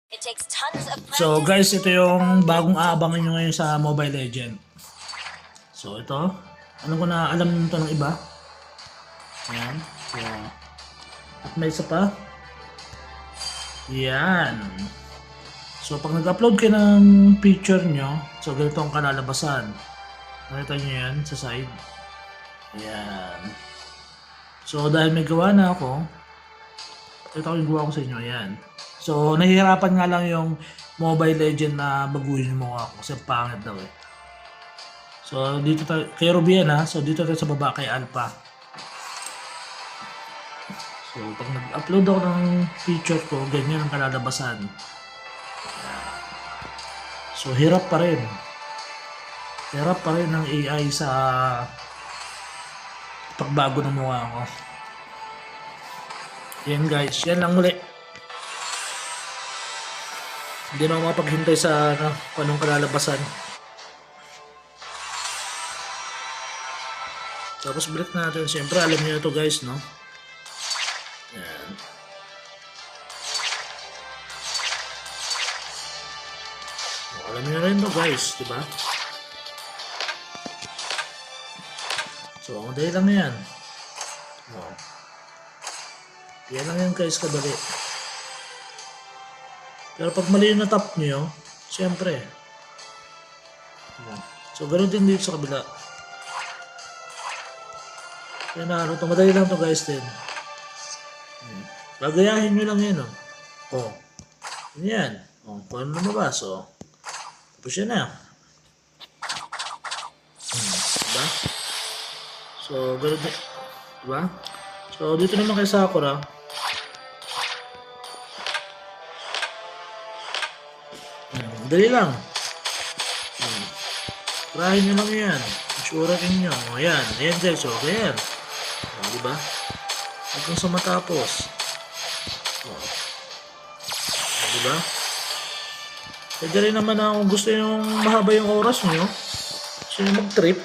It takes tons of So practice. guys, ito yung bagong aabangan nyo ngayon sa Mobile Legend. So ito, ano ko na alam nito ng iba. Ayan. So, at may isa pa. Yan. So pag nag-upload kayo ng picture nyo, so ganito ang kalalabasan. Nakita nyo yan sa side. Ayan. So dahil may gawa na ako, ito yung gawa ko sa inyo. Ayan. So nahihirapan nga lang yung Mobile Legend na baguhin yung mukha ko kasi pangit daw eh. So dito tayo, kay Rubian ha, so dito tayo sa baba kay Alpha. So pag nag-upload ako ng picture ko, ganyan ang kalalabasan. So hirap pa rin. Hirap pa rin ng AI sa pagbago ng mukha ko. Yan guys, yan lang muli. Hindi na ako mapaghintay sa kung anong kalalabasan. Tapos balik natin. Siyempre alam niyo ito guys, no? Yan. Alam niyo rin to guys, di ba? So, madali lang yan. Oh. Yan lang yan guys, kadali. Pero pag mali yung natap nyo, siyempre. So, ganoon din dito sa kabila. Kaya na ano, madali lang to guys din. Gagayahin nyo lang yan, oh. Oh. Yan. Oh, kung ano lumabas, oh. Tapos yan na. Diba? So, ganoon din. Diba? So, dito naman kay Sakura. Dali lang. Try nyo lang yan. Sure nyo. Ayan. Ayan guys. So, ayan. O, diba? Huwag kang sumatapos. O, diba? Pwede rin naman na kung gusto nyo mahaba yung oras nyo. Gusto nyo mag-trip.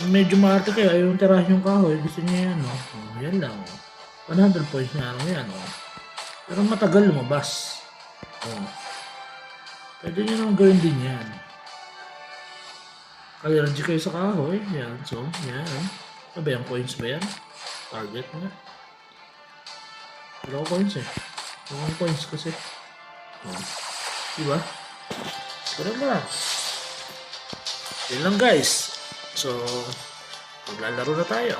Medyo maarte kayo. Ayaw yung tirahin yung kahoy. Gusto nyo yan. O, yan lang. 100 points na lang yan. O. Pero matagal lumabas. O. Pwede nyo naman gawin din yan. Kaliranji kayo sa kahoy. Yan. So, yan. Ano ba yung coins ba yan? Target nga. Wala ko coins eh. Wala ko coins kasi. Oh. Diba? Pero lang. Yan lang guys. So, maglalaro na tayo.